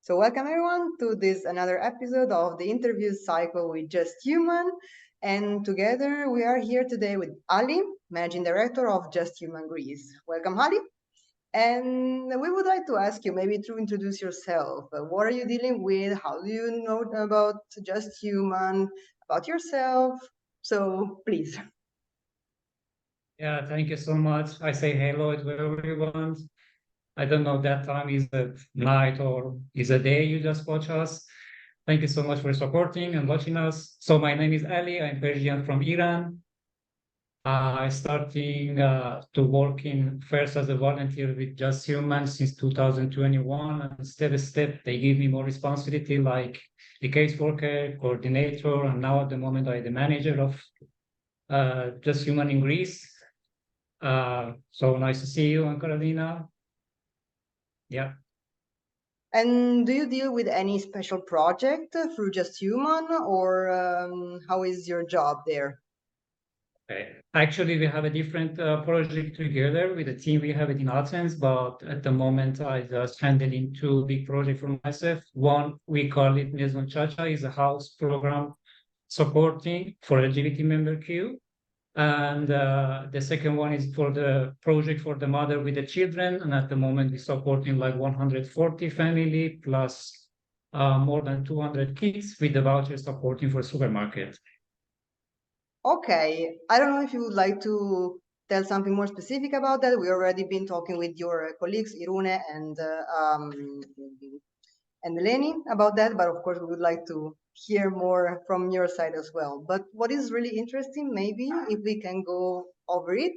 So welcome everyone to this another episode of the interview cycle with Just Human. And together we are here today with Ali, Managing Director of Just Human Greece. Welcome, Ali. And we would like to ask you maybe to introduce yourself. What are you dealing with? How do you know about Just Human, about yourself? So please. Yeah, thank you so much. I say hello to everyone. I don't know that time is a night or is a day you just watch us. Thank you so much for supporting and watching us. So my name is Ali. I'm Persian from Iran. I starting to work in first as a volunteer with Just Human since 2021, and step by step they give me more responsibility like the caseworker, coordinator, and now at the moment I'm the manager of Just Human in Greece. So nice to see you, Carolina. Yeah. And do you deal with any special project through Just Human, or how is your job there? Okay. Actually, we have a different project together with the team. We have it in Athens, but at the moment, I just handling two big projects for myself. One, we call it Maison Chacha, is a house program supporting for LGBT member Q. And the second one is for the project for the mother with the children. And at the moment, we're supporting like 140 family plus more than 200 kids with the voucher supporting for supermarket. Okay, I don't know if you would like to tell something more specific about that. We already been talking with your colleagues, Irune and Eleni, about that, but of course we would like to hear more from your side as well. But what is really interesting, maybe if we can go over it,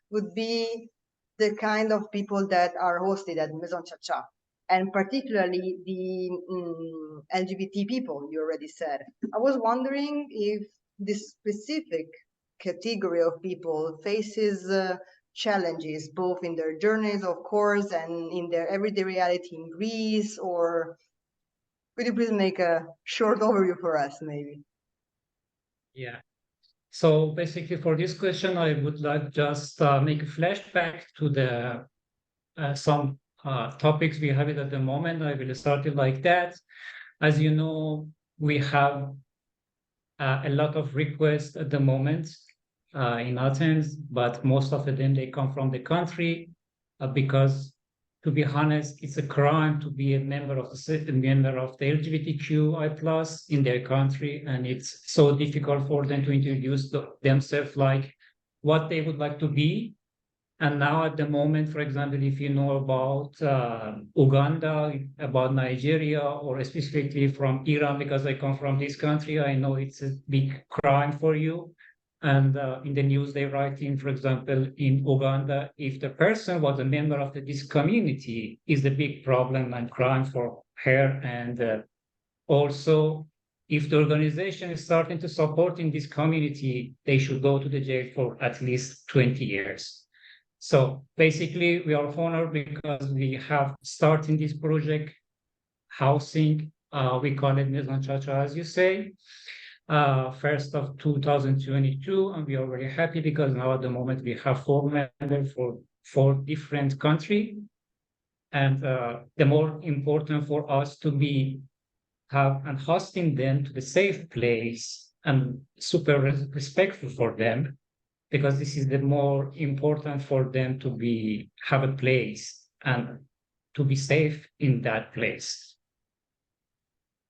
would be the kind of people that are hosted at Maison Chacha, and particularly the LGBT people, you already said. I was wondering if this specific category of people faces challenges both in their journeys, of course, and in their everyday reality in Greece, or could you please make a short overview for us, maybe? Yeah. So basically, for this question, I would like just make a flashback to the some topics we have it at the moment. I will start it like that. As you know, we have a lot of requests at the moment in Athens, but most of them they come from the country because, to be honest, it's a crime to be a member of the LGBTQI plus in their country, and it's so difficult for them to introduce themselves like what they would like to be. And now at the moment, for example, if you know about Uganda, about Nigeria, or specifically from Iran, because I come from this country, I know it's a big crime for you. And in the news, they write in, for example, in Uganda, if the person was a member of this community, is a big problem and crime for her. And also, if the organization is starting to support in this community, they should go to the jail for at least 20 years. So basically, we are honored because we have started this project, housing. We call it Maison Chacha, as you say, first of 2022, and we are very happy because now at the moment we have 4 members for 4 different countries, and the more important for us to be have and hosting them to the safe place and super respectful for them because this is the more important for them to be have a place and to be safe in that place.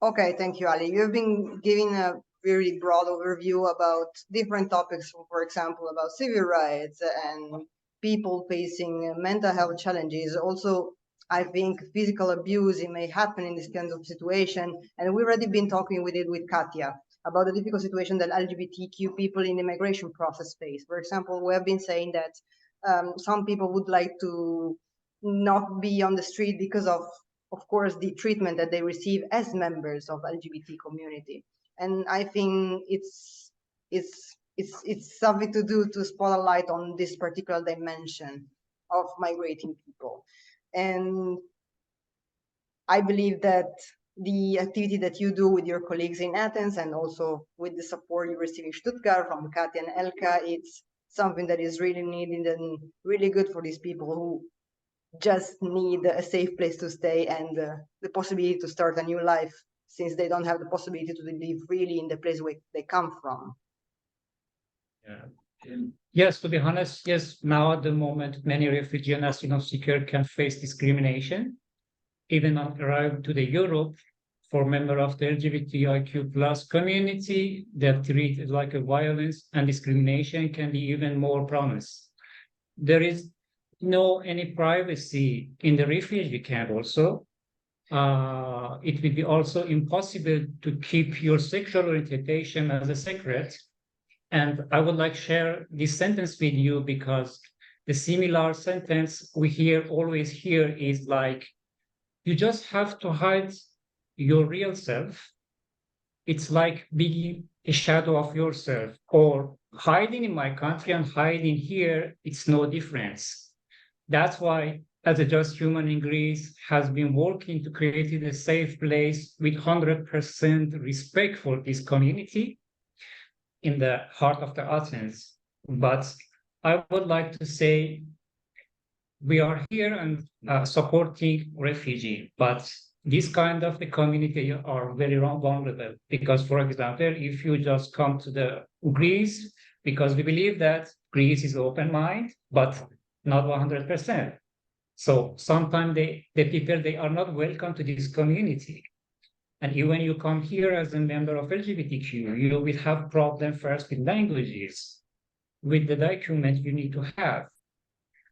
Okay, thank you, Ali. You've been giving a very broad overview about different topics, for example, about civil rights and people facing mental health challenges. Also, I think physical abuse it may happen in this kind of situation, and we've already been talking with it with Katia about the difficult situation that LGBTQ people in the migration process face. For example, we have been saying that some people would like to not be on the street because of course, the treatment that they receive as members of LGBT community. And I think it's something to do to spot a light on this particular dimension of migrating people. And I believe that the activity that you do with your colleagues in Athens and also with the support you receive in Stuttgart from Katia and Elka, it's something that is really needed and really good for these people who just need a safe place to stay and the possibility to start a new life, since they don't have the possibility to live freely in the place where they come from. Yeah. Yes, to be honest, yes, now at the moment, many refugees and asylum seekers can face discrimination, even on arrival to the Europe. For member of the LGBTIQ plus community, that treat it like a violence and discrimination can be even more prominent. There is no any privacy in the refugee camp also. It will be also impossible to keep your sexual orientation as a secret. And I would like to share this sentence with you because the similar sentence we hear always hear is like, you just have to hide your real self. It's like being a shadow of yourself, or hiding in my country and hiding here, it's no difference. That's why, as a Just Human in Greece has been working to create a safe place with 100% respect for this community in the heart of the Athens. But I would like to say we are here and supporting refugee, but this kind of the community are very vulnerable because, for example, if you just come to the Greece, because we believe that Greece is open mind, but not 100%. So sometimes the people, they are not welcome to this community. And when you come here as a member of LGBTQ, you will have problem first with languages, with the document you need to have.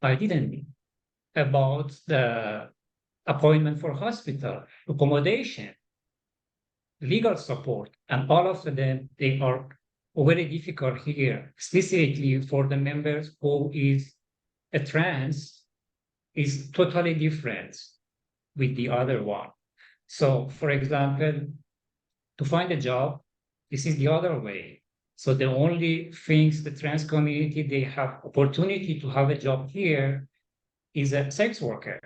I didn't about the appointment for hospital, accommodation, legal support, and all of them, they are very difficult here, specifically for the members who is a trans, is totally different with the other one. So, for example, to find a job, this is the other way. So the only things the trans community, they have opportunity to have a job here is a sex worker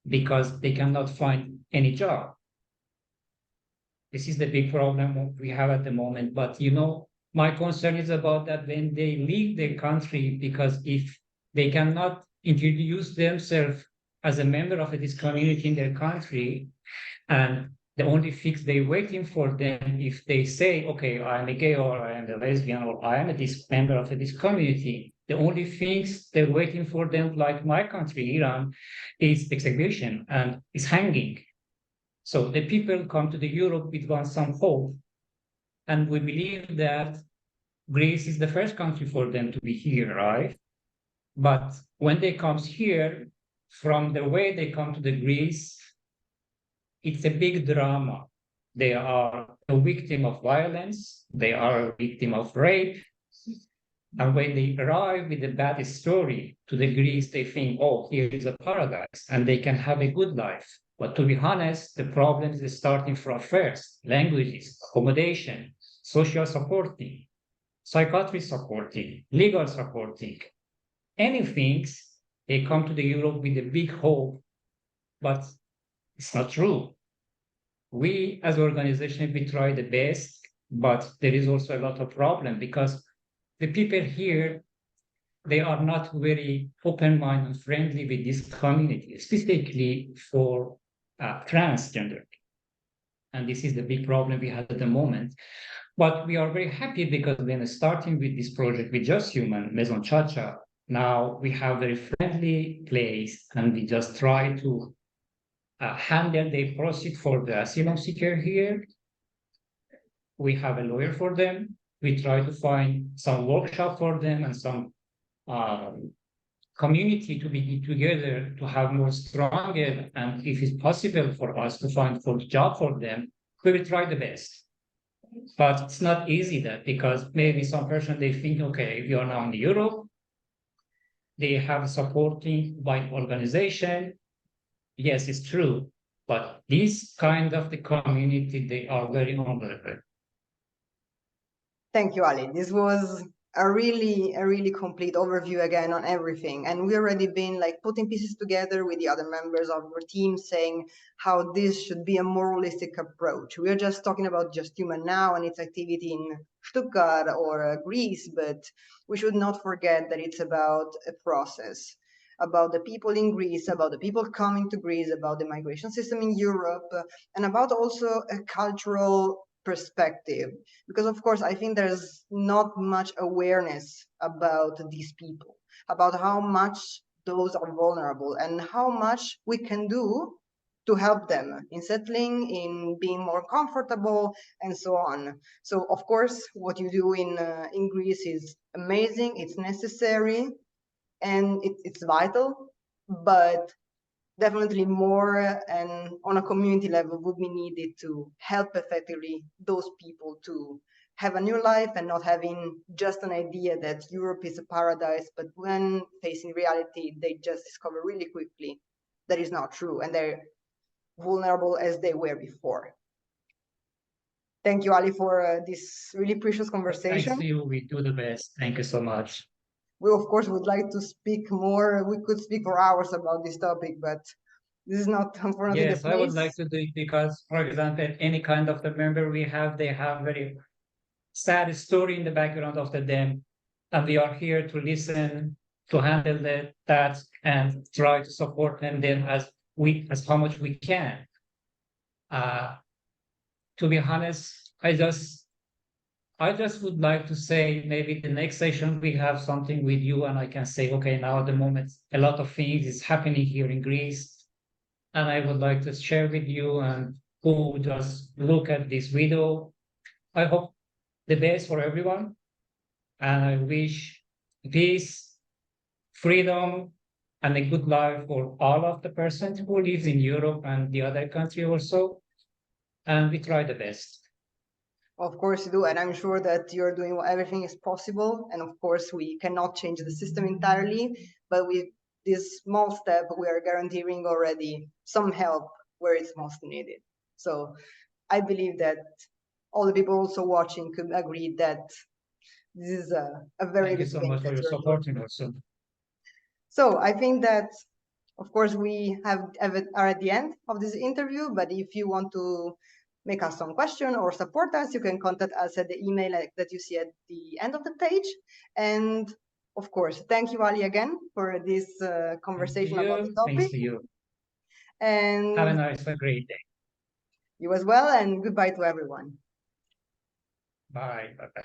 because they cannot find any job. This is the big problem we have at the moment. But my concern is about that when they leave the country, because if they cannot introduce themselves as a member of this community in their country, and the only fix they're waiting for them, if they say, okay, I'm a gay or I am a lesbian or I am this member of this community, the only things they're waiting for them, like my country, Iran, is execution and is hanging. So the people come to the Europe with some hope, and we believe that Greece is the first country for them to be here, right? But when they come here, from the way they come to the Greece, it's a big drama. They are a victim of violence, they are a victim of rape. And when they arrive with a bad story to the Greece, they think, oh, here is a paradise and they can have a good life. But to be honest, the problem is starting from first languages, accommodation, social supporting, psychiatry supporting, legal supporting, anything. They come to the Europe with a big hope, but it's not true. We as organization, we try the best, but there is also a lot of problem because the people here, they are not very open-minded and friendly with this community, specifically for transgender. And this is the big problem we have at the moment. But we are very happy because when starting with this project with Just Human, Maison Chacha, now we have very friendly place and we just try to handle the process for the asylum seeker here. We have a lawyer for them. We try to find some workshop for them and some community to be together to have more stronger. And if it's possible for us to find for job for them, we will try the best. But it's not easy that because maybe some person they think, okay, we are now in Europe, they have supporting by organization. Yes, it's true. But this kind of the community, they are very vulnerable. Thank you, Ali. This was a really complete overview again on everything. And we already been like putting pieces together with the other members of your team saying how this should be a more holistic approach. We are just talking about Just Human now and its activity in Stuttgart or Greece, but we should not forget that it's about a process. about the people in Greece, about the people coming to Greece, about the migration system in Europe, and about also a cultural perspective. Because of course, I think there's not much awareness about these people, about how much those are vulnerable and how much we can do to help them in settling, in being more comfortable, and so on. So of course, what you do in Greece is amazing, it's necessary, and it's vital, but definitely more and on a community level would be needed to help effectively those people to have a new life and not having just an idea that Europe is a paradise, but when facing reality, they just discover really quickly that is not true and they're vulnerable as they were before. Thank you, Ali, for this really precious conversation. Thanks to you. We do the best. Thank you so much. We, of course, would like to speak more. We could speak for hours about this topic, but this is not, unfortunately, Yes, the I would place. like to do it because, for example, any kind of the member we have, they have very sad story in the background of them, and we are here to listen, to handle that, and try to support them then as how much we can. Uh, to be honest, I just would like to say maybe the next session we have something with you, and I can say, okay, now at the moment a lot of things is happening here in Greece, and I would like to share with you and who just look at this video. I hope the best for everyone, and I wish peace, freedom, and a good life for all of the persons who lives in Europe and the other country also. And we try the best. Of course you do, and I'm sure that you're doing everything is possible. And of course, we cannot change the system entirely, but with this small step, we are guaranteeing already some help where it's most needed. So I believe that all the people also watching could agree that this is a very Thank you good so thing much for that your you're doing. supporting also. So I think that, of course, we are at the end of this interview, but if you want to make us some question or support us, you can contact us at the email that you see at the end of the page. And of course, thank you, Ali, again for this conversation about the Thanks topic. to you. And Have a great day. you as well, and goodbye to everyone. Bye. Bye.